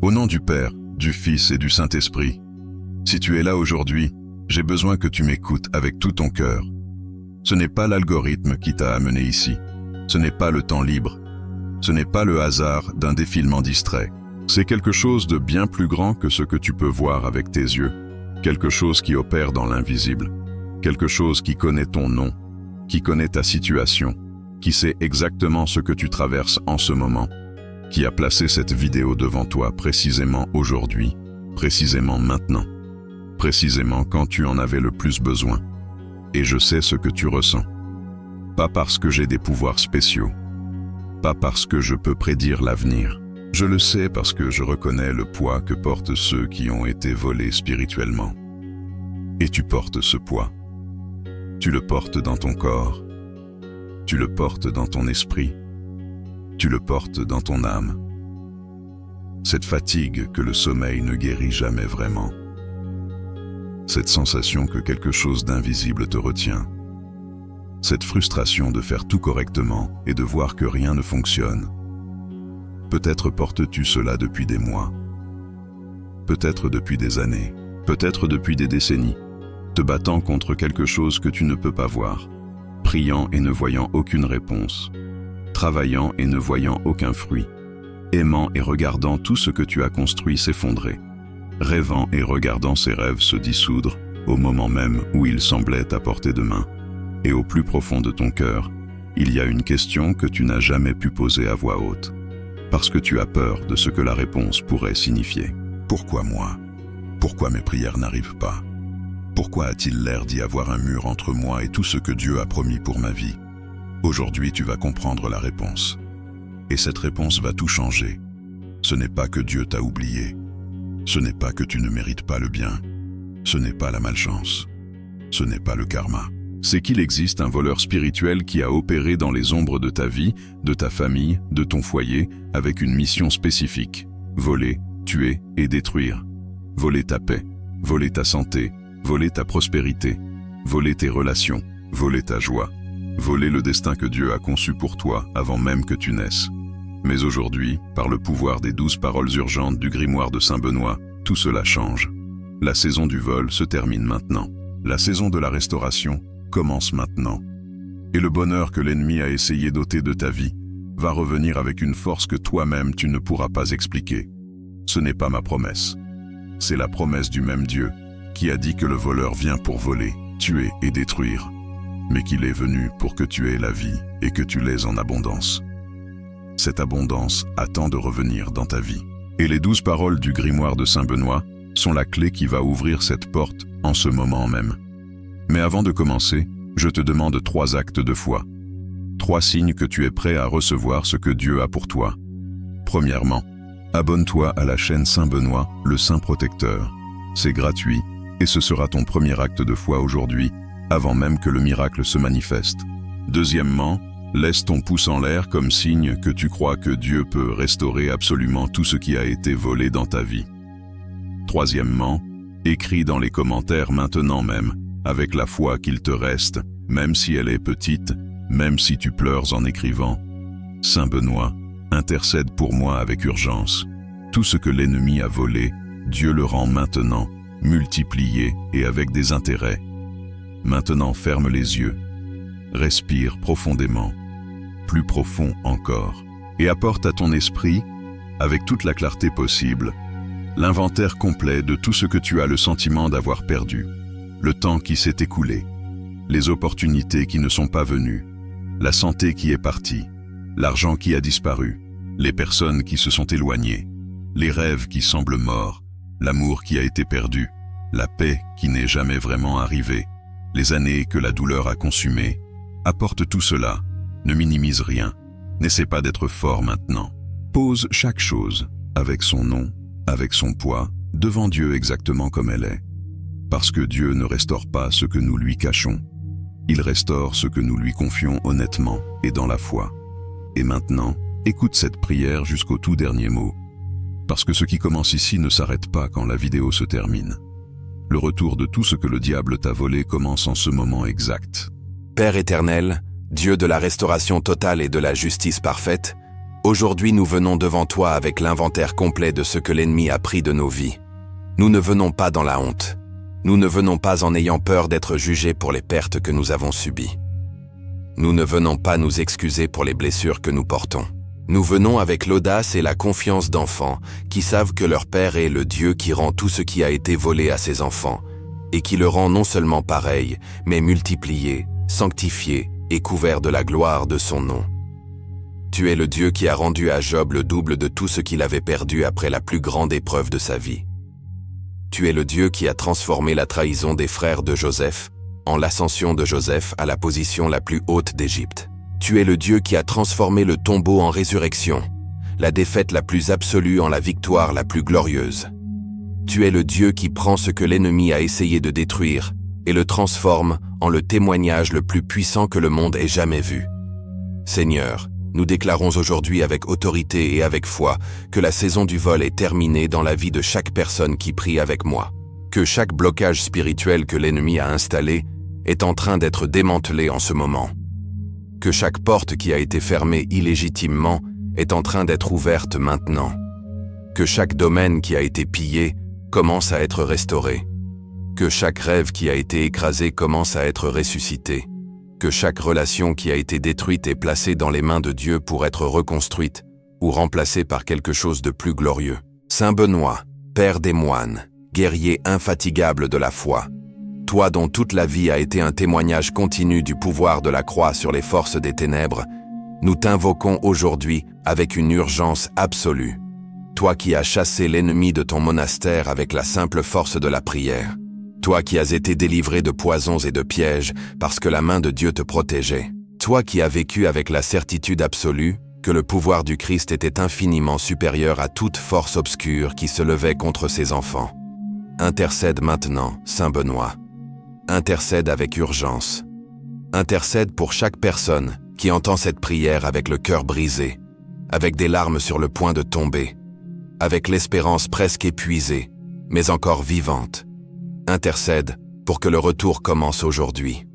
Au nom du Père, du Fils et du Saint-Esprit, si tu es là aujourd'hui, j'ai besoin que tu m'écoutes avec tout ton cœur. Ce n'est pas l'algorithme qui t'a amené ici. Ce n'est pas le temps libre. Ce n'est pas le hasard d'un défilement distrait. C'est quelque chose de bien plus grand que ce que tu peux voir avec tes yeux. Quelque chose qui opère dans l'invisible. Quelque chose qui connaît ton nom, qui connaît ta situation, qui sait exactement ce que tu traverses en ce moment, qui a placé cette vidéo devant toi précisément aujourd'hui, précisément maintenant, précisément quand tu en avais le plus besoin. Et je sais ce que tu ressens. Pas parce que j'ai des pouvoirs spéciaux, pas parce que je peux prédire l'avenir. Je le sais parce que je reconnais le poids que portent ceux qui ont été volés spirituellement. Et tu portes ce poids. Tu le portes dans ton corps. Tu le portes dans ton esprit. Tu le portes dans ton âme. Cette fatigue que le sommeil ne guérit jamais vraiment. Cette sensation que quelque chose d'invisible te retient. Cette frustration de faire tout correctement et de voir que rien ne fonctionne. Peut-être portes-tu cela depuis des mois. Peut-être depuis des années. Peut-être depuis des décennies. Te battant contre quelque chose que tu ne peux pas voir. Priant et ne voyant aucune réponse. Travaillant et ne voyant aucun fruit. Aimant et regardant tout ce que tu as construit s'effondrer. Rêvant et regardant ses rêves se dissoudre au moment même où ils semblaient à portée de main. Et au plus profond de ton cœur, il y a une question que tu n'as jamais pu poser à voix haute. Parce que tu as peur de ce que la réponse pourrait signifier. Pourquoi moi? Pourquoi mes prières n'arrivent pas? Pourquoi a-t-il l'air d'y avoir un mur entre moi et tout ce que Dieu a promis pour ma vie? Aujourd'hui, tu vas comprendre la réponse. Et cette réponse va tout changer. Ce n'est pas que Dieu t'a oublié. Ce n'est pas que tu ne mérites pas le bien. Ce n'est pas la malchance. Ce n'est pas le karma. C'est qu'il existe un voleur spirituel qui a opéré dans les ombres de ta vie, de ta famille, de ton foyer, avec une mission spécifique. Voler, tuer et détruire. Voler ta paix, voler ta santé, voler ta prospérité, voler tes relations, voler ta joie, voler le destin que Dieu a conçu pour toi avant même que tu naisses. Mais aujourd'hui, par le pouvoir des 12 paroles urgentes du grimoire de Saint Benoît, tout cela change. La saison du vol se termine maintenant. La saison de la restauration commence maintenant. Et le bonheur que l'ennemi a essayé d'ôter de ta vie va revenir avec une force que toi-même tu ne pourras pas expliquer. Ce n'est pas ma promesse. C'est la promesse du même Dieu qui a dit que le voleur vient pour voler, tuer et détruire, mais qu'il est venu pour que tu aies la vie et que tu l'aies en abondance. Cette abondance attend de revenir dans ta vie. Et les 12 paroles du grimoire de Saint Benoît sont la clé qui va ouvrir cette porte en ce moment même. Mais avant de commencer, je te demande 3 actes de foi. 3 signes que tu es prêt à recevoir ce que Dieu a pour toi. Premièrement, abonne-toi à la chaîne Saint Benoît, le Saint Protecteur. C'est gratuit et ce sera ton premier acte de foi aujourd'hui, avant même que le miracle se manifeste. Deuxièmement, laisse ton pouce en l'air comme signe que tu crois que Dieu peut restaurer absolument tout ce qui a été volé dans ta vie. Troisièmement, écris dans les commentaires maintenant même, avec la foi qu'il te reste, même si elle est petite, même si tu pleures en écrivant. Saint Benoît, intercède pour moi avec urgence. Tout ce que l'ennemi a volé, Dieu le rend maintenant, multiplié et avec des intérêts. Maintenant ferme les yeux. Respire profondément, plus profond encore, et apporte à ton esprit, avec toute la clarté possible, l'inventaire complet de tout ce que tu as le sentiment d'avoir perdu. Le temps qui s'est écoulé, les opportunités qui ne sont pas venues, la santé qui est partie, l'argent qui a disparu, les personnes qui se sont éloignées, les rêves qui semblent morts, l'amour qui a été perdu, la paix qui n'est jamais vraiment arrivée, les années que la douleur a consumées. Apporte tout cela, ne minimise rien, n'essaie pas d'être fort maintenant. Pose chaque chose, avec son nom, avec son poids, devant Dieu exactement comme elle est. Parce que Dieu ne restaure pas ce que nous lui cachons. Il restaure ce que nous lui confions honnêtement et dans la foi. Et maintenant, écoute cette prière jusqu'au tout dernier mot. Parce que ce qui commence ici ne s'arrête pas quand la vidéo se termine. Le retour de tout ce que le diable t'a volé commence en ce moment exact. Père éternel, Dieu de la restauration totale et de la justice parfaite, Aujourd'hui, nous venons devant toi avec l'inventaire complet de ce que l'ennemi a pris de nos vies. Nous ne venons pas dans la honte. Nous ne venons pas en ayant peur d'être jugés pour les pertes que nous avons subies. Nous ne venons pas nous excuser pour les blessures que nous portons. Nous venons avec l'audace et la confiance d'enfants qui savent que leur Père est le Dieu qui rend tout ce qui a été volé à ses enfants et qui le rend non seulement pareil, mais multiplié, sanctifié et couvert de la gloire de son nom. Tu es le Dieu qui a rendu à Job le double de tout ce qu'il avait perdu après la plus grande épreuve de sa vie. Tu es le Dieu qui a transformé la trahison des frères de Joseph en l'ascension de Joseph à la position la plus haute d'Égypte. Tu es le Dieu qui a transformé le tombeau en résurrection, la défaite la plus absolue en la victoire la plus glorieuse. Tu es le Dieu qui prend ce que l'ennemi a essayé de détruire et le transforme en le témoignage le plus puissant que le monde ait jamais vu. Seigneur, nous déclarons aujourd'hui avec autorité et avec foi que la saison du vol est terminée dans la vie de chaque personne qui prie avec moi, que chaque blocage spirituel que l'ennemi a installé est en train d'être démantelé en ce moment, que chaque porte qui a été fermée illégitimement est en train d'être ouverte maintenant, que chaque domaine qui a été pillé commence à être restauré, que chaque rêve qui a été écrasé commence à être ressuscité, que chaque relation qui a été détruite est placée dans les mains de Dieu pour être reconstruite ou remplacée par quelque chose de plus glorieux. Saint Benoît, Père des moines, guerrier infatigable de la foi, toi dont toute la vie a été un témoignage continu du pouvoir de la croix sur les forces des ténèbres, nous t'invoquons aujourd'hui avec une urgence absolue. Toi qui as chassé l'ennemi de ton monastère avec la simple force de la prière. Toi qui as été délivré de poisons et de pièges parce que la main de Dieu te protégeait. Toi qui as vécu avec la certitude absolue que le pouvoir du Christ était infiniment supérieur à toute force obscure qui se levait contre ses enfants. Intercède maintenant, Saint Benoît. Intercède avec urgence. Intercède pour chaque personne qui entend cette prière avec le cœur brisé, avec des larmes sur le point de tomber, avec l'espérance presque épuisée, mais encore vivante. Intercède pour que le retour commence aujourd'hui,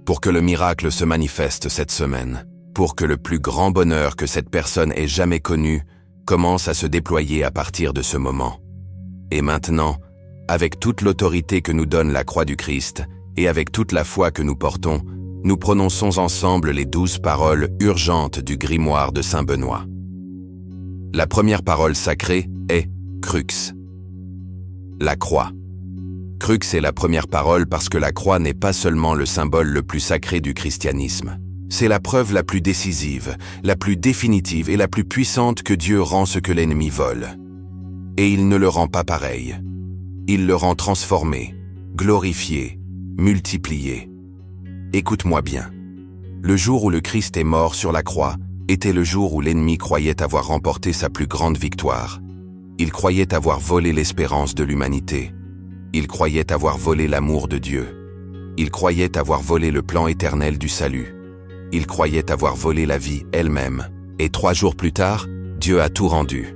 pour que le miracle se manifeste cette semaine, pour que le plus grand bonheur que cette personne ait jamais connu commence à se déployer à partir de ce moment. Et maintenant, avec toute l'autorité que nous donne la croix du Christ et avec toute la foi que nous portons, nous prononçons ensemble les 12 paroles urgentes du grimoire de Saint Benoît. La première parole sacrée est « Crux », la croix. Crux est la première parole parce que la croix n'est pas seulement le symbole le plus sacré du christianisme. C'est la preuve la plus décisive, la plus définitive et la plus puissante que Dieu rend ce que l'ennemi vole. Et il ne le rend pas pareil. Il le rend transformé, glorifié, multiplié. Écoute-moi bien. Le jour où le Christ est mort sur la croix était le jour où l'ennemi croyait avoir remporté sa plus grande victoire. Il croyait avoir volé l'espérance de l'humanité. Il croyait avoir volé l'amour de Dieu. Il croyait avoir volé le plan éternel du salut. Il croyait avoir volé la vie elle-même. Et 3 jours plus tard, Dieu a tout rendu.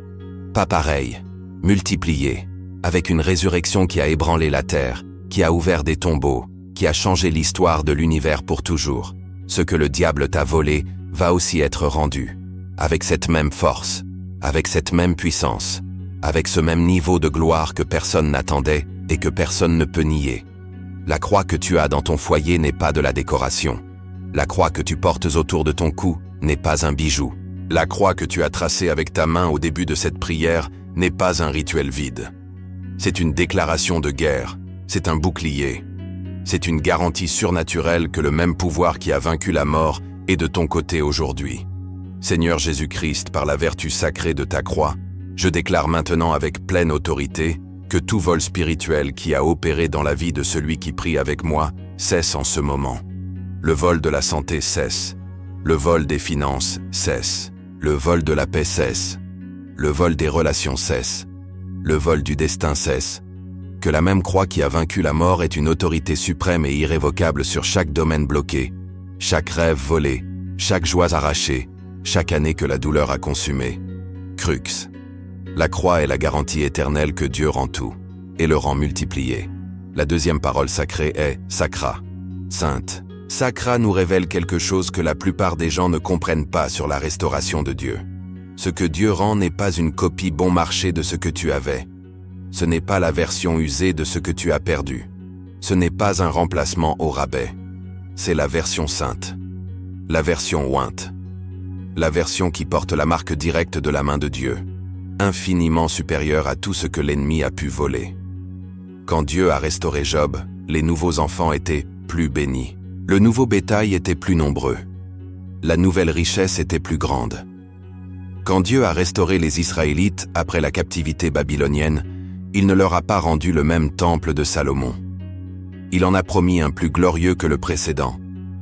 Pas pareil, multiplié, avec une résurrection qui a ébranlé la terre, qui a ouvert des tombeaux, qui a changé l'histoire de l'univers pour toujours. Ce que le diable t'a volé va aussi être rendu, avec cette même force, avec cette même puissance, avec ce même niveau de gloire que personne n'attendait et que personne ne peut nier. La croix que tu as dans ton foyer n'est pas de la décoration. La croix que tu portes autour de ton cou n'est pas un bijou. La croix que tu as tracée avec ta main au début de cette prière n'est pas un rituel vide. C'est une déclaration de guerre, c'est un bouclier. C'est une garantie surnaturelle que le même pouvoir qui a vaincu la mort est de ton côté aujourd'hui. Seigneur Jésus-Christ, par la vertu sacrée de ta croix, je déclare maintenant avec pleine autorité que tout vol spirituel qui a opéré dans la vie de celui qui prie avec moi cesse en ce moment. Le vol de la santé cesse. Le vol des finances cesse. Le vol de la paix cesse. Le vol des relations cesse. Le vol du destin cesse. Que la même croix qui a vaincu la mort est une autorité suprême et irrévocable sur chaque domaine bloqué, chaque rêve volé, chaque joie arrachée, chaque année que la douleur a consumée. Crux. La croix est la garantie éternelle que Dieu rend tout, et le rend multiplié. La deuxième parole sacrée est « sacra », sainte. Sacra nous révèle quelque chose que la plupart des gens ne comprennent pas sur la restauration de Dieu. Ce que Dieu rend n'est pas une copie bon marché de ce que tu avais. Ce n'est pas la version usée de ce que tu as perdu. Ce n'est pas un remplacement au rabais. C'est la version sainte. La version ointe. La version qui porte la marque directe de la main de Dieu. Infiniment supérieure à tout ce que l'ennemi a pu voler. Quand Dieu a restauré Job, les nouveaux enfants étaient plus bénis. Le nouveau bétail était plus nombreux. La nouvelle richesse était plus grande. Quand Dieu a restauré les Israélites après la captivité babylonienne, il ne leur a pas rendu le même temple de Salomon. Il en a promis un plus glorieux que le précédent.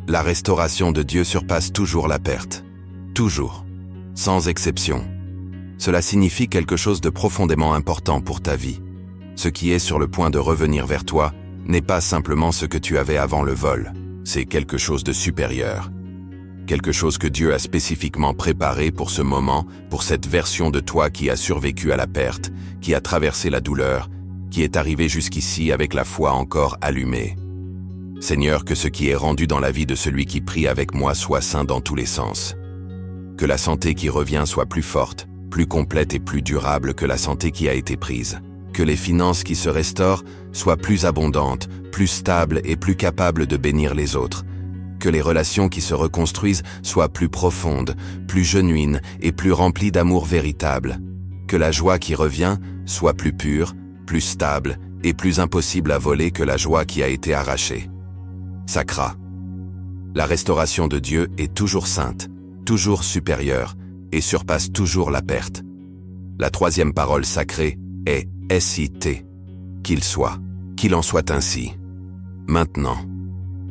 La restauration de Dieu surpasse toujours la perte. Toujours. Sans exception. Cela signifie quelque chose de profondément important pour ta vie. Ce qui est sur le point de revenir vers toi n'est pas simplement ce que tu avais avant le vol. C'est quelque chose de supérieur. Quelque chose que Dieu a spécifiquement préparé pour ce moment, pour cette version de toi qui a survécu à la perte, qui a traversé la douleur, qui est arrivé jusqu'ici avec la foi encore allumée. Seigneur, que ce qui est rendu dans la vie de celui qui prie avec moi soit saint dans tous les sens. Que la santé qui revient soit plus forte, plus complète et plus durable que la santé qui a été prise. Que les finances qui se restaurent soient plus abondantes, plus stables et plus capables de bénir les autres. Que les relations qui se reconstruisent soient plus profondes, plus genuines et plus remplies d'amour véritable. Que la joie qui revient soit plus pure, plus stable et plus impossible à voler que la joie qui a été arrachée. Sacra. La restauration de Dieu est toujours sainte, toujours supérieure et surpasse toujours la perte. La troisième parole sacrée est « SIT ». Qu'il soit, qu'il en soit ainsi. Maintenant.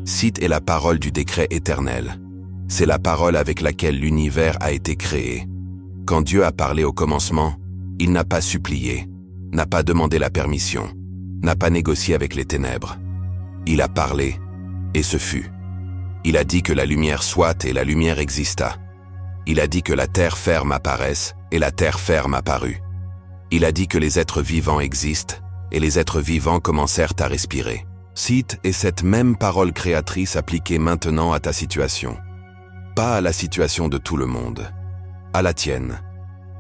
Sit est la parole du décret éternel. C'est la parole avec laquelle l'univers a été créé. Quand Dieu a parlé au commencement, il n'a pas supplié, n'a pas demandé la permission, n'a pas négocié avec les ténèbres. Il a parlé, et ce fut. Il a dit que la lumière soit et la lumière exista. Il a dit que la terre ferme apparaisse et la terre ferme apparut. Il a dit que les êtres vivants existent et les êtres vivants commencèrent à respirer. Sit est cette même parole créatrice appliquée maintenant à ta situation. Pas à la situation de tout le monde. À la tienne.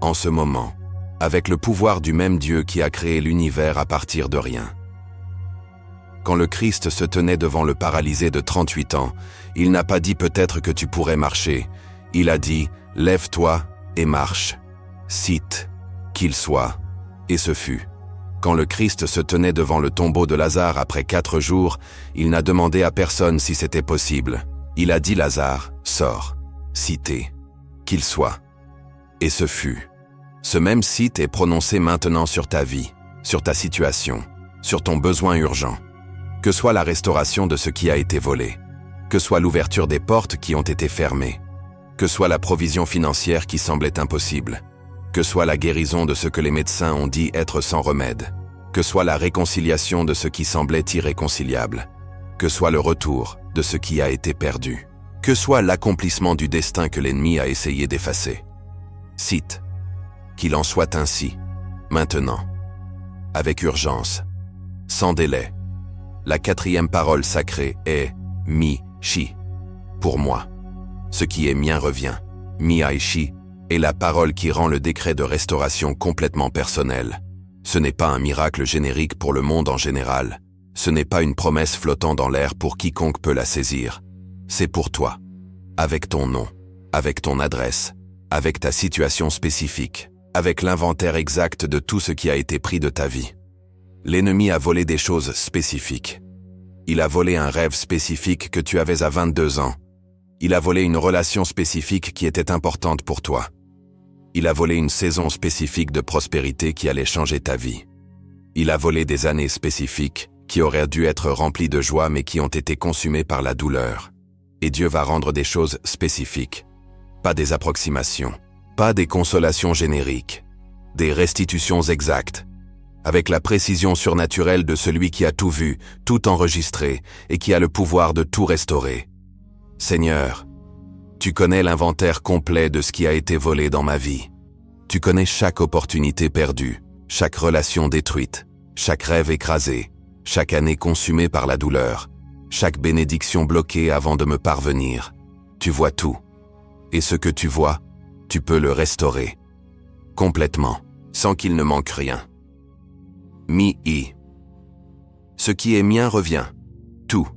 En ce moment. Avec le pouvoir du même Dieu qui a créé l'univers à partir de rien. Quand le Christ se tenait devant le paralysé de 38 ans, il n'a pas dit peut-être que tu pourrais marcher. Il a dit « Lève-toi et marche ». Sit, qu'il soit. Et ce fut. Quand le Christ se tenait devant le tombeau de Lazare après 4 jours, il n'a demandé à personne si c'était possible. Il a dit « Lazare, sors ». Cité. Qu'il soit. Et ce fut. Ce même site est prononcé maintenant sur ta vie, sur ta situation, sur ton besoin urgent. Que soit la restauration de ce qui a été volé, que soit l'ouverture des portes qui ont été fermées, que soit la provision financière qui semblait impossible, que soit la guérison de ce que les médecins ont dit être sans remède, que soit la réconciliation de ce qui semblait irréconciliable, que soit le retour de ce qui a été perdu, que soit l'accomplissement du destin que l'ennemi a essayé d'effacer. Cite. Qu'il en soit ainsi, maintenant, avec urgence, sans délai. La 4e parole sacrée est « mi-chi » pour moi. Ce qui est mien revient. « Mi-ai-chi » est la parole qui rend le décret de restauration complètement personnel. Ce n'est pas un miracle générique pour le monde en général. Ce n'est pas une promesse flottant dans l'air pour quiconque peut la saisir. C'est pour toi, avec ton nom, avec ton adresse, avec ta situation spécifique, avec l'inventaire exact de tout ce qui a été pris de ta vie. L'ennemi a volé des choses spécifiques. Il a volé un rêve spécifique que tu avais à 22 ans. Il a volé une relation spécifique qui était importante pour toi. Il a volé une saison spécifique de prospérité qui allait changer ta vie. Il a volé des années spécifiques qui auraient dû être remplies de joie mais qui ont été consumées par la douleur. Et Dieu va rendre des choses spécifiques, pas des approximations, pas des consolations génériques, des restitutions exactes, avec la précision surnaturelle de celui qui a tout vu, tout enregistré et qui a le pouvoir de tout restaurer. Seigneur, tu connais l'inventaire complet de ce qui a été volé dans ma vie. Tu connais chaque opportunité perdue, chaque relation détruite, chaque rêve écrasé, chaque année consumée par la douleur, chaque bénédiction bloquée avant de me parvenir. Tu vois tout. Et ce que tu vois, tu peux le restaurer. complètement, sans qu'il ne manque rien. Mi-i. Ce qui est mien revient. Tout.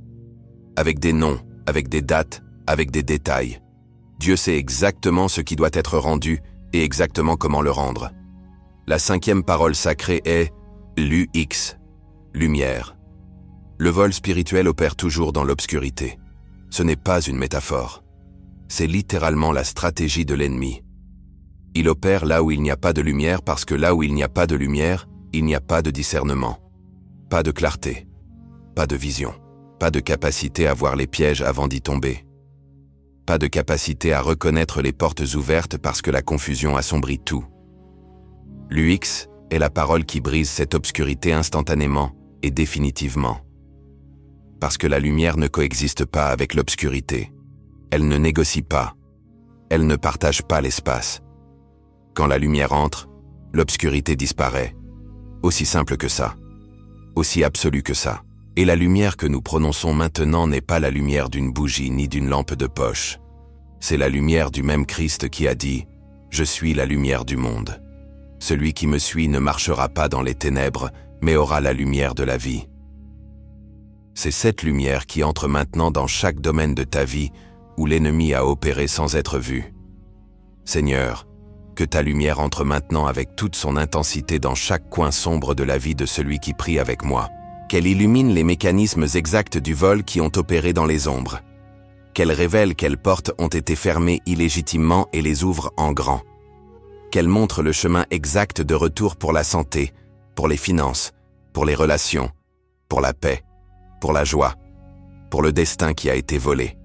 Avec des noms, avec des dates, avec des détails. Dieu sait exactement ce qui doit être rendu et exactement comment le rendre. La 5e parole sacrée est Lux, lumière. Le vol spirituel opère toujours dans l'obscurité. Ce n'est pas une métaphore. C'est littéralement la stratégie de l'ennemi. Il opère là où il n'y a pas de lumière parce que là où il n'y a pas de lumière, il n'y a pas de discernement, pas de clarté, pas de vision, pas de capacité à voir les pièges avant d'y tomber, pas de capacité à reconnaître les portes ouvertes parce que la confusion assombrit tout. Lux est la parole qui brise cette obscurité instantanément et définitivement. Parce que la lumière ne coexiste pas avec l'obscurité. Elle ne négocie pas. Elle ne partage pas l'espace. Quand la lumière entre, l'obscurité disparaît. Aussi simple que ça. Aussi absolu que ça. Et la lumière que nous prononçons maintenant n'est pas la lumière d'une bougie ni d'une lampe de poche. C'est la lumière du même Christ qui a dit « Je suis la lumière du monde. Celui qui me suit ne marchera pas dans les ténèbres, mais aura la lumière de la vie. » C'est cette lumière qui entre maintenant dans chaque domaine de ta vie où l'ennemi a opéré sans être vu. Seigneur, que ta lumière entre maintenant avec toute son intensité dans chaque coin sombre de la vie de celui qui prie avec moi. Qu'elle illumine les mécanismes exacts du vol qui ont opéré dans les ombres. Qu'elle révèle quelles portes ont été fermées illégitimement et les ouvre en grand. Qu'elle montre le chemin exact de retour pour la santé, pour les finances, pour les relations, pour la paix, pour la joie, pour le destin qui a été volé.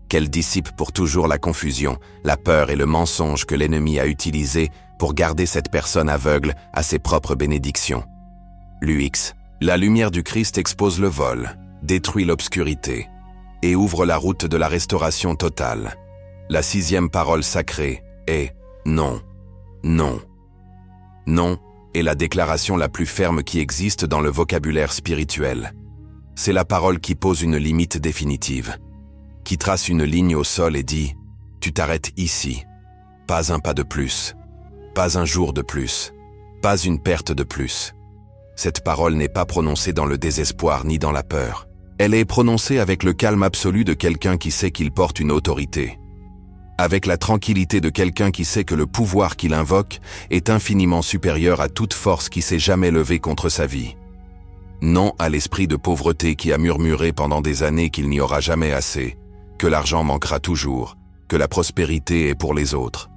Qu'elle dissipe pour toujours la confusion, la peur et le mensonge que l'ennemi a utilisé pour garder cette personne aveugle à ses propres bénédictions. Lux, la lumière du Christ expose le vol, détruit l'obscurité et ouvre la route de la restauration totale. La 6e parole sacrée est non, non. Non est la déclaration la plus ferme qui existe dans le vocabulaire spirituel. C'est la parole qui pose une limite définitive, qui trace une ligne au sol et dit « Tu t'arrêtes ici, pas un pas de plus, pas un jour de plus, pas une perte de plus. » Cette parole n'est pas prononcée dans le désespoir ni dans la peur. Elle est prononcée avec le calme absolu de quelqu'un qui sait qu'il porte une autorité, avec la tranquillité de quelqu'un qui sait que le pouvoir qu'il invoque est infiniment supérieur à toute force qui s'est jamais levée contre sa vie. Non à l'esprit de pauvreté qui a murmuré pendant des années qu'il n'y aura jamais assez, que l'argent manquera toujours, que la prospérité est pour les autres.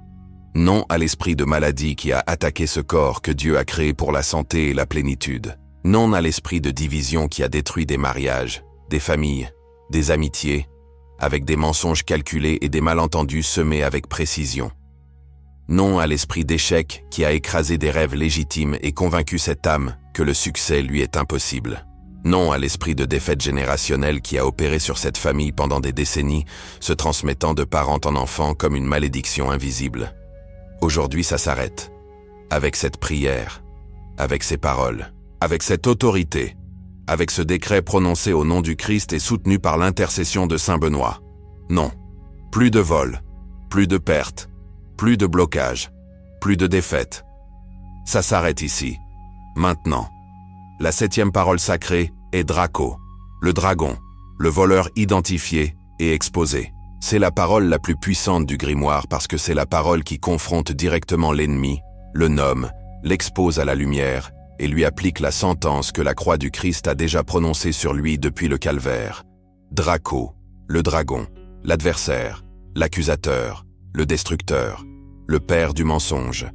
Non à l'esprit de maladie qui a attaqué ce corps que Dieu a créé pour la santé et la plénitude. Non à l'esprit de division qui a détruit des mariages, des familles, des amitiés, avec des mensonges calculés et des malentendus semés avec précision. Non à l'esprit d'échec qui a écrasé des rêves légitimes et convaincu cette âme que le succès lui est impossible. Non à l'esprit de défaite générationnelle qui a opéré sur cette famille pendant des décennies, se transmettant de parent en enfant comme une malédiction invisible. Aujourd'hui, ça s'arrête. Avec cette prière, avec ces paroles, avec cette autorité, avec ce décret prononcé au nom du Christ et soutenu par l'intercession de Saint Benoît. Non, plus de vol, plus de pertes, plus de blocage, plus de défaite. Ça s'arrête ici, maintenant. La 7e parole sacrée est Draco, le dragon, le voleur identifié et exposé. C'est la parole la plus puissante du grimoire parce que c'est la parole qui confronte directement l'ennemi, le nomme, l'expose à la lumière et lui applique la sentence que la croix du Christ a déjà prononcée sur lui depuis le calvaire. Draco, le dragon, l'adversaire, l'accusateur, le destructeur, le père du mensonge,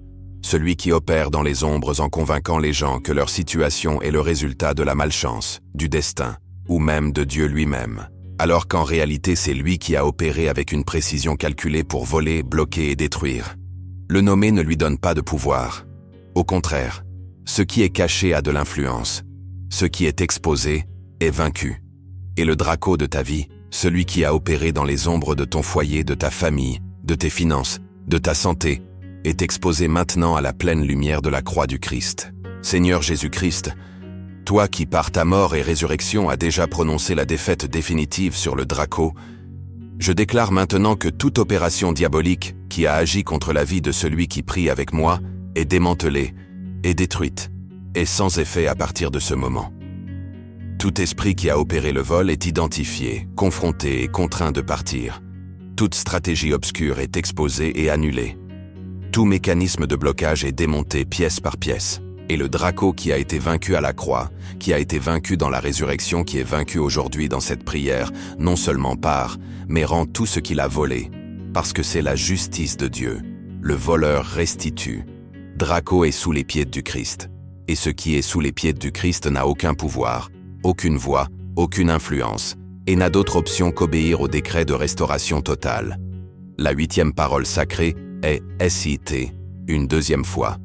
celui qui opère dans les ombres en convainquant les gens que leur situation est le résultat de la malchance, du destin, ou même de Dieu lui-même, alors qu'en réalité c'est lui qui a opéré avec une précision calculée pour voler, bloquer et détruire. Le nommer ne lui donne pas de pouvoir. Au contraire, ce qui est caché a de l'influence. Ce qui est exposé est vaincu. Et le Draco de ta vie, celui qui a opéré dans les ombres de ton foyer, de ta famille, de tes finances, de ta santé, est exposé maintenant à la pleine lumière de la croix du Christ. Seigneur Jésus-Christ, toi qui par ta mort et résurrection as déjà prononcé la défaite définitive sur le Draco, Je déclare maintenant que toute opération diabolique qui a agi contre la vie de celui qui prie avec moi est démantelée, est détruite, et sans effet à partir de ce moment. Tout esprit qui a opéré le vol est identifié, confronté et contraint de partir. Toute stratégie obscure est exposée et annulée. Tout mécanisme de blocage est démonté pièce par pièce. Et le Draco qui a été vaincu à la croix, qui a été vaincu dans la résurrection, qui est vaincu aujourd'hui dans cette prière, non seulement part, mais rend tout ce qu'il a volé. Parce que c'est la justice de Dieu. Le voleur restitue. Draco est sous les pieds du Christ. Et ce qui est sous les pieds du Christ n'a aucun pouvoir, aucune voix, aucune influence, et n'a d'autre option qu'obéir au décret de restauration totale. La 8e parole sacrée est SIT, une deuxième fois.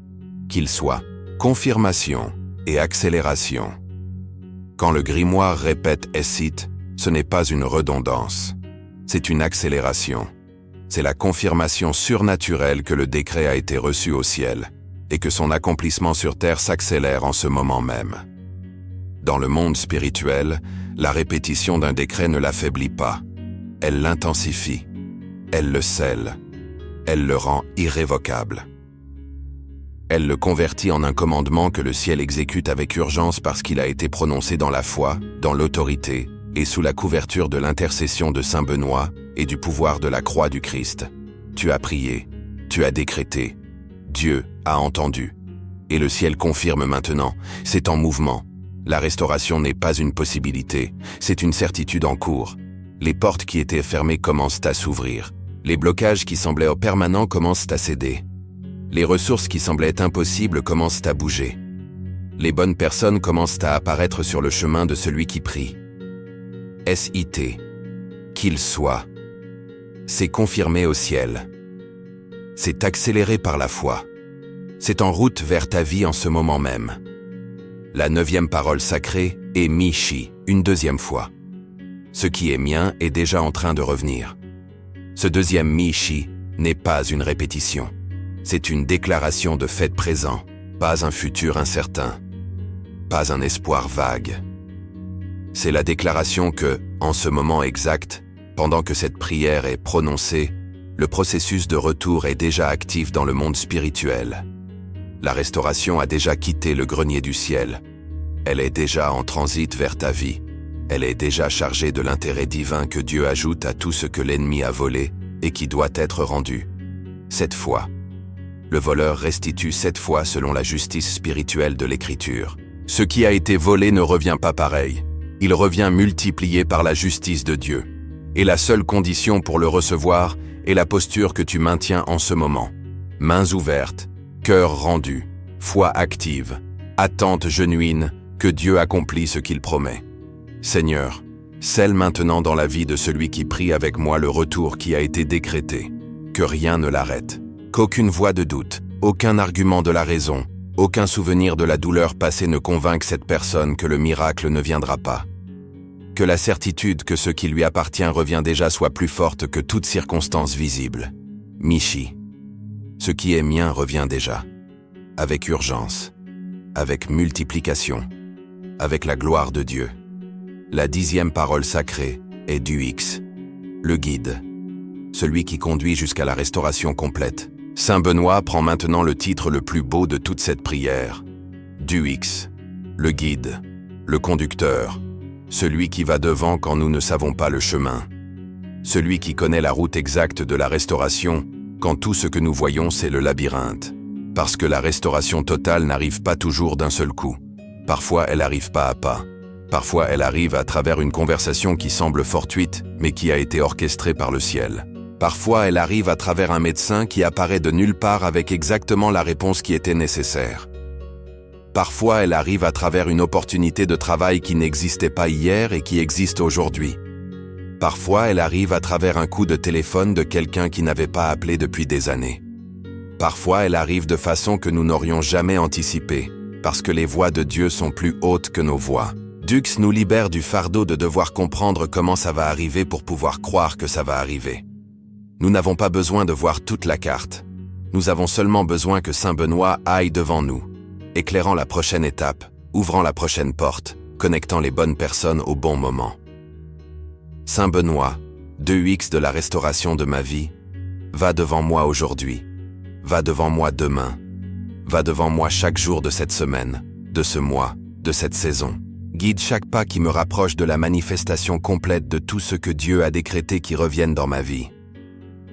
Qu'il soit. Confirmation et accélération. Quand le grimoire répète SIT, ce n'est pas une redondance, c'est une accélération. C'est la confirmation surnaturelle que le décret a été reçu au ciel et que son accomplissement sur terre s'accélère en ce moment même. Dans le monde spirituel, la répétition d'un décret ne l'affaiblit pas, elle l'intensifie, elle le scelle, elle le rend irrévocable. Elle le convertit en un commandement que le ciel exécute avec urgence parce qu'il a été prononcé dans la foi, dans l'autorité et sous la couverture de l'intercession de Saint Benoît et du pouvoir de la croix du Christ. Tu as prié, tu as décrété, Dieu a entendu. Et le ciel confirme maintenant, c'est en mouvement. La restauration n'est pas une possibilité, c'est une certitude en cours. Les portes qui étaient fermées commencent à s'ouvrir. Les blocages qui semblaient permanents commencent à céder. Les ressources qui semblaient impossibles commencent à bouger. Les bonnes personnes commencent à apparaître sur le chemin de celui qui prie. SIT. Qu'il soit. C'est confirmé au ciel. C'est accéléré par la foi. C'est en route vers ta vie en ce moment même. La 9e parole sacrée est Michi, une deuxième fois. Ce qui est mien est déjà en train de revenir. Ce deuxième Michi n'est pas une répétition. C'est une déclaration de fait présent, pas un futur incertain, pas un espoir vague. C'est la déclaration que, en ce moment exact, pendant que cette prière est prononcée, le processus de retour est déjà actif dans le monde spirituel. La restauration a déjà quitté le grenier du ciel. Elle est déjà en transit vers ta vie. Elle est déjà chargée de l'intérêt divin que Dieu ajoute à tout ce que l'ennemi a volé et qui doit être rendu. Cette fois. Le voleur restitue 7 fois selon la justice spirituelle de l'Écriture. Ce qui a été volé ne revient pas pareil. Il revient multiplié par la justice de Dieu. Et la seule condition pour le recevoir est la posture que tu maintiens en ce moment. Mains ouvertes, cœur rendu, foi active, attente genuine que Dieu accomplit ce qu'il promet. Seigneur, scelle maintenant dans la vie de celui qui prie avec moi le retour qui a été décrété. Que rien ne l'arrête. Qu'aucune voix de doute, aucun argument de la raison, aucun souvenir de la douleur passée ne convainque cette personne que le miracle ne viendra pas. Que la certitude que ce qui lui appartient revient déjà soit plus forte que toute circonstance visible. Michi. Ce qui est mien revient déjà. Avec urgence. Avec multiplication. Avec la gloire de Dieu. La 10e parole sacrée est Duix. Le guide. Celui qui conduit jusqu'à la restauration complète. Saint Benoît prend maintenant le titre le plus beau de toute cette prière. Duix, le guide, le conducteur, celui qui va devant quand nous ne savons pas le chemin, celui qui connaît la route exacte de la restauration quand tout ce que nous voyons c'est le labyrinthe. Parce que la restauration totale n'arrive pas toujours d'un seul coup. Parfois elle arrive pas à pas. Parfois elle arrive à travers une conversation qui semble fortuite mais qui a été orchestrée par le ciel. Parfois, elle arrive à travers un médecin qui apparaît de nulle part avec exactement la réponse qui était nécessaire. Parfois, elle arrive à travers une opportunité de travail qui n'existait pas hier et qui existe aujourd'hui. Parfois, elle arrive à travers un coup de téléphone de quelqu'un qui n'avait pas appelé depuis des années. Parfois, elle arrive de façon que nous n'aurions jamais anticipée, parce que les voix de Dieu sont plus hautes que nos voix. Dux nous libère du fardeau de devoir comprendre comment ça va arriver pour pouvoir croire que ça va arriver. Nous n'avons pas besoin de voir toute la carte. Nous avons seulement besoin que Saint Benoît aille devant nous, éclairant la prochaine étape, ouvrant la prochaine porte, connectant les bonnes personnes au bon moment. Saint Benoît, 2x de la restauration de ma vie, va devant moi aujourd'hui, va devant moi demain, va devant moi chaque jour de cette semaine, de ce mois, de cette saison. Guide chaque pas qui me rapproche de la manifestation complète de tout ce que Dieu a décrété qui revienne dans ma vie.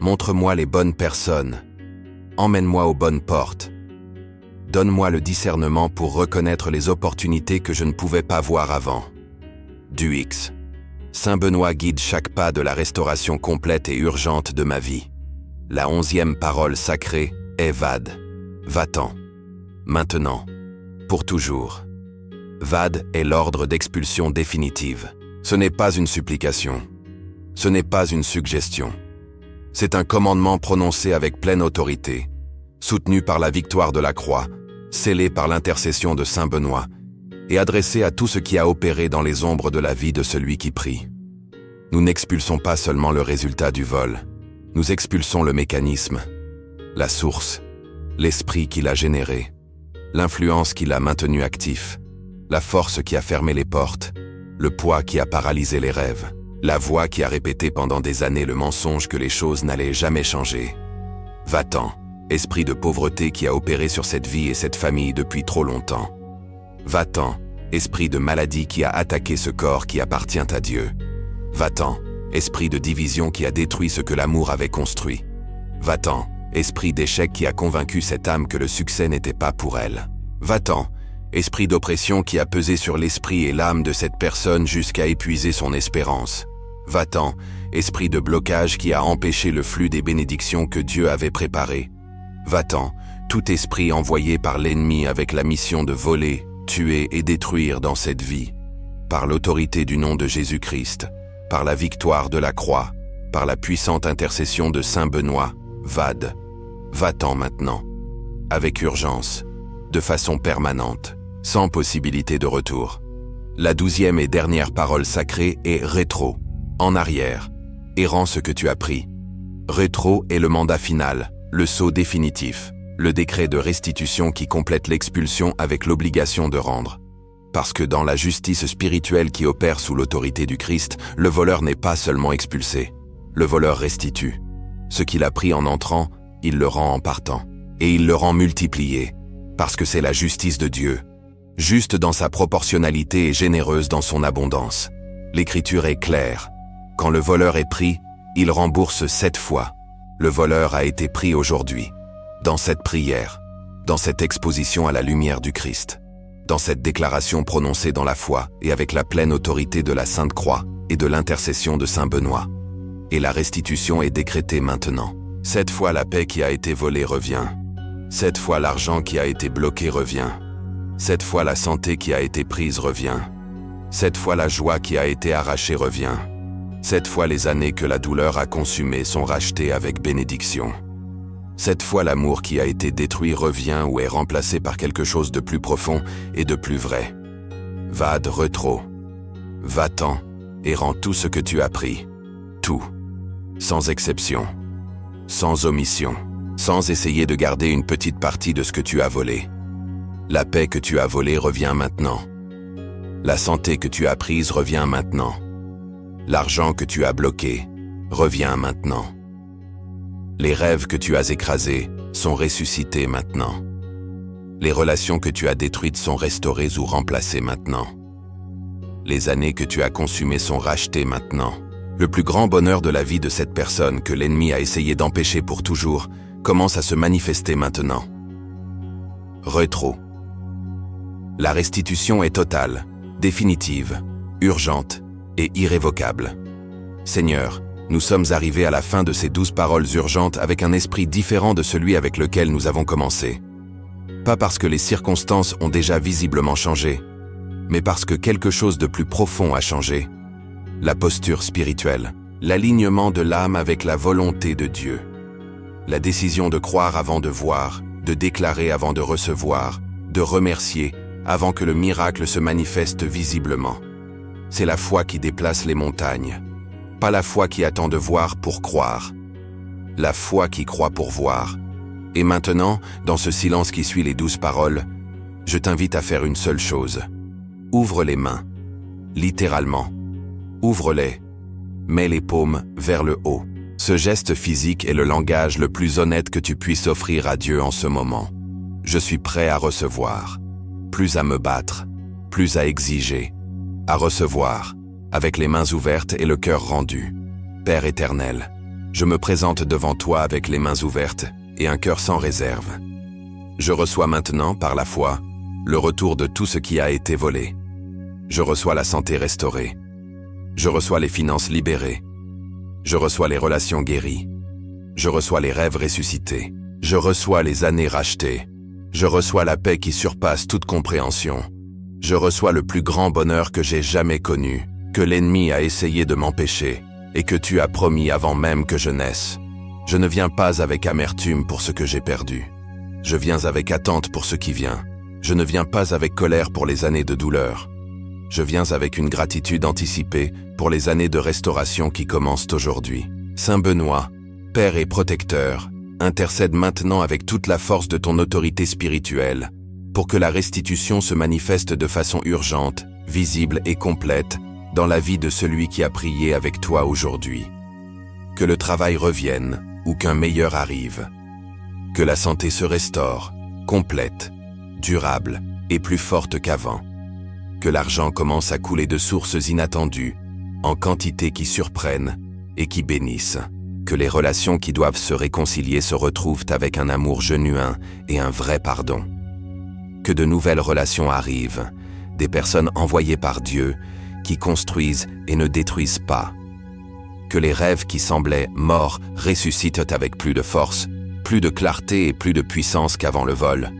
Montre-moi les bonnes personnes. Emmène-moi aux bonnes portes. Donne-moi le discernement pour reconnaître les opportunités que je ne pouvais pas voir avant. Du X. Saint Benoît guide chaque pas de la restauration complète et urgente de ma vie. La 11e parole sacrée est Vade. Va-t'en. Maintenant. Pour toujours. Vade est l'ordre d'expulsion définitive. Ce n'est pas une supplication. Ce n'est pas une suggestion. C'est un commandement prononcé avec pleine autorité, soutenu par la victoire de la croix, scellé par l'intercession de Saint Benoît, et adressé à tout ce qui a opéré dans les ombres de la vie de celui qui prie. Nous n'expulsons pas seulement le résultat du vol, nous expulsons le mécanisme, la source, l'esprit qui l'a généré, l'influence qui l'a maintenu actif, la force qui a fermé les portes, le poids qui a paralysé les rêves, la voix qui a répété pendant des années le mensonge que les choses n'allaient jamais changer. Va-t'en, esprit de pauvreté qui a opéré sur cette vie et cette famille depuis trop longtemps. Va-t'en, esprit de maladie qui a attaqué ce corps qui appartient à Dieu. Va-t'en, esprit de division qui a détruit ce que l'amour avait construit. Va-t'en, esprit d'échec qui a convaincu cette âme que le succès n'était pas pour elle. Va-t'en, esprit d'oppression qui a pesé sur l'esprit et l'âme de cette personne jusqu'à épuiser son espérance. Va-t'en, esprit de blocage qui a empêché le flux des bénédictions que Dieu avait préparées. Va-t'en, tout esprit envoyé par l'ennemi avec la mission de voler, tuer et détruire dans cette vie. Par l'autorité du nom de Jésus-Christ, par la victoire de la croix, par la puissante intercession de Saint Benoît, Vade. Va-t'en maintenant. Avec urgence, de façon permanente, sans possibilité de retour. La 12e et dernière parole sacrée est rétro, en arrière, et rends ce que tu as pris. Rétro est le mandat final, le sceau définitif, le décret de restitution qui complète l'expulsion avec l'obligation de rendre. Parce que dans la justice spirituelle qui opère sous l'autorité du Christ, le voleur n'est pas seulement expulsé, le voleur restitue. Ce qu'il a pris en entrant, il le rend en partant, et il le rend multiplié, parce que c'est la justice de Dieu. Juste dans sa proportionnalité et généreuse dans son abondance. L'Écriture est claire. Quand le voleur est pris, il rembourse 7 fois. Le voleur a été pris aujourd'hui. Dans cette prière, dans cette exposition à la lumière du Christ, dans cette déclaration prononcée dans la foi et avec la pleine autorité de la Sainte Croix et de l'intercession de Saint Benoît. Et la restitution est décrétée maintenant. 7 fois la paix qui a été volée revient. 7 fois l'argent qui a été bloqué revient. 7 fois la santé qui a été prise revient. 7 fois la joie qui a été arrachée revient. 7 fois les années que la douleur a consumées sont rachetées avec bénédiction. 7 fois l'amour qui a été détruit revient ou est remplacé par quelque chose de plus profond et de plus vrai. Vade rétro. Va-t'en et rends tout ce que tu as pris. Tout. Sans exception. Sans omission. Sans essayer de garder une petite partie de ce que tu as volé. La paix que tu as volée revient maintenant. La santé que tu as prise revient maintenant. L'argent que tu as bloqué revient maintenant. Les rêves que tu as écrasés sont ressuscités maintenant. Les relations que tu as détruites sont restaurées ou remplacées maintenant. Les années que tu as consumées sont rachetées maintenant. Le plus grand bonheur de la vie de cette personne que l'ennemi a essayé d'empêcher pour toujours commence à se manifester maintenant. Rétro. La restitution est totale, définitive, urgente et irrévocable. Seigneur, nous sommes arrivés à la fin de ces 12 paroles urgentes avec un esprit différent de celui avec lequel nous avons commencé. Pas parce que les circonstances ont déjà visiblement changé, mais parce que quelque chose de plus profond a changé. La posture spirituelle, l'alignement de l'âme avec la volonté de Dieu. La décision de croire avant de voir, de déclarer avant de recevoir, de remercier avant que le miracle se manifeste visiblement. C'est la foi qui déplace les montagnes, pas la foi qui attend de voir pour croire. La foi qui croit pour voir. Et maintenant, dans ce silence qui suit les 12 paroles, je t'invite à faire une seule chose. Ouvre les mains. Littéralement. Ouvre-les. Mets les paumes vers le haut. Ce geste physique est le langage le plus honnête que tu puisses offrir à Dieu en ce moment. Je suis prêt à recevoir. Plus à me battre, plus à exiger. À recevoir, avec les mains ouvertes et le cœur rendu. Père éternel, je me présente devant toi avec les mains ouvertes et un cœur sans réserve. Je reçois maintenant, par la foi, le retour de tout ce qui a été volé. Je reçois la santé restaurée. Je reçois les finances libérées. Je reçois les relations guéries. Je reçois les rêves ressuscités. Je reçois les années rachetées. Je reçois la paix qui surpasse toute compréhension. Je reçois le plus grand bonheur que j'ai jamais connu, que l'ennemi a essayé de m'empêcher et que tu as promis avant même que je naisse. Je ne viens pas avec amertume pour ce que j'ai perdu. Je viens avec attente pour ce qui vient. Je ne viens pas avec colère pour les années de douleur. Je viens avec une gratitude anticipée pour les années de restauration qui commencent aujourd'hui. Saint Benoît, Père et Protecteur, intercède maintenant avec toute la force de ton autorité spirituelle pour que la restitution se manifeste de façon urgente, visible et complète dans la vie de celui qui a prié avec toi aujourd'hui. Que le travail revienne ou qu'un meilleur arrive. Que la santé se restaure, complète, durable et plus forte qu'avant. Que l'argent commence à couler de sources inattendues, en quantité qui surprennent et qui bénissent. Que les relations qui doivent se réconcilier se retrouvent avec un amour genuin et un vrai pardon. Que de nouvelles relations arrivent, des personnes envoyées par Dieu qui construisent et ne détruisent pas. Que les rêves qui semblaient morts ressuscitent avec plus de force, plus de clarté et plus de puissance qu'avant le vol.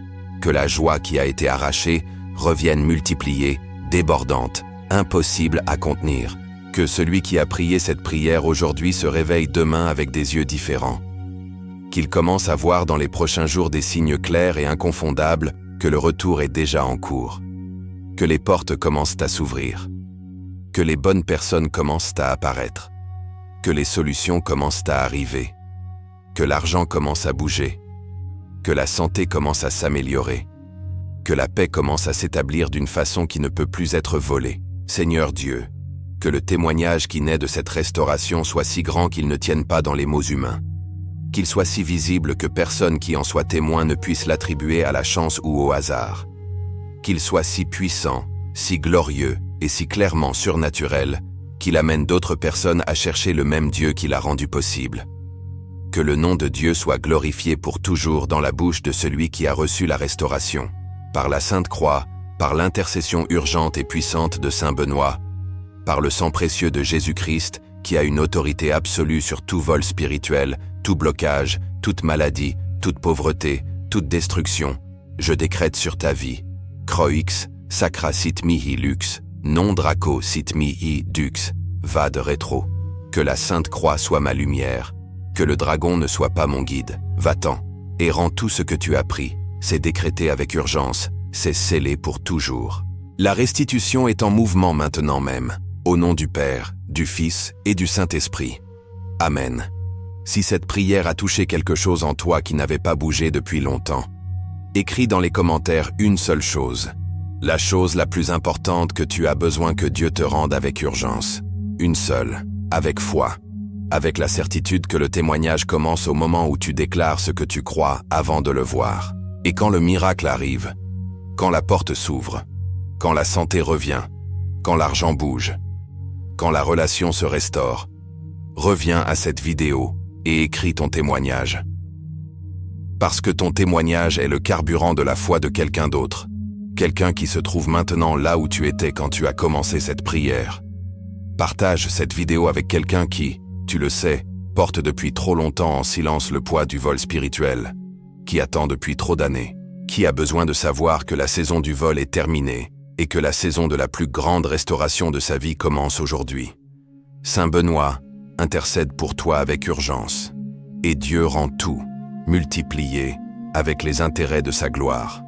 Que la joie qui a été arrachée revienne multipliée, débordante, impossible à contenir. Que celui qui a prié cette prière aujourd'hui se réveille demain avec des yeux différents. Qu'il commence à voir dans les prochains jours des signes clairs et inconfondables que le retour est déjà en cours. Que les portes commencent à s'ouvrir. Que les bonnes personnes commencent à apparaître. Que les solutions commencent à arriver. Que l'argent commence à bouger. Que la santé commence à s'améliorer. Que la paix commence à s'établir d'une façon qui ne peut plus être volée. Seigneur Dieu, que le témoignage qui naît de cette restauration soit si grand qu'il ne tienne pas dans les mots humains. Qu'il soit si visible que personne qui en soit témoin ne puisse l'attribuer à la chance ou au hasard. Qu'il soit si puissant, si glorieux et si clairement surnaturel qu'il amène d'autres personnes à chercher le même Dieu qui l'a rendu possible. Que le nom de Dieu soit glorifié pour toujours dans la bouche de celui qui a reçu la restauration. Par la Sainte Croix, par l'intercession urgente et puissante de Saint Benoît, par le sang précieux de Jésus-Christ qui a une autorité absolue sur tout vol spirituel, tout blocage, toute maladie, toute pauvreté, toute destruction, je décrète sur ta vie. Croix, sacra sit mihi lux, non draco sit mihi dux, va de rétro. Que la Sainte Croix soit ma lumière, que le dragon ne soit pas mon guide. Va-t'en, et rends tout ce que tu as pris. C'est décrété avec urgence, c'est scellé pour toujours. La restitution est en mouvement maintenant même, au nom du Père, du Fils et du Saint-Esprit. Amen. Si cette prière a touché quelque chose en toi qui n'avait pas bougé depuis longtemps, écris dans les commentaires une seule chose. La chose la plus importante que tu as besoin que Dieu te rende avec urgence. Une seule, avec foi. Avec la certitude que le témoignage commence au moment où tu déclares ce que tu crois avant de le voir. Et quand le miracle arrive, quand la porte s'ouvre, quand la santé revient, quand l'argent bouge, quand la relation se restaure, reviens à cette vidéo et écris ton témoignage. Parce que ton témoignage est le carburant de la foi de quelqu'un d'autre, quelqu'un qui se trouve maintenant là où tu étais quand tu as commencé cette prière. Partage cette vidéo avec quelqu'un qui, tu le sais, porte depuis trop longtemps en silence le poids du vol spirituel, qui attend depuis trop d'années, qui a besoin de savoir que la saison du vol est terminée et que la saison de la plus grande restauration de sa vie commence aujourd'hui. Saint Benoît intercède pour toi avec urgence, et Dieu rend tout, multiplié, avec les intérêts de sa gloire.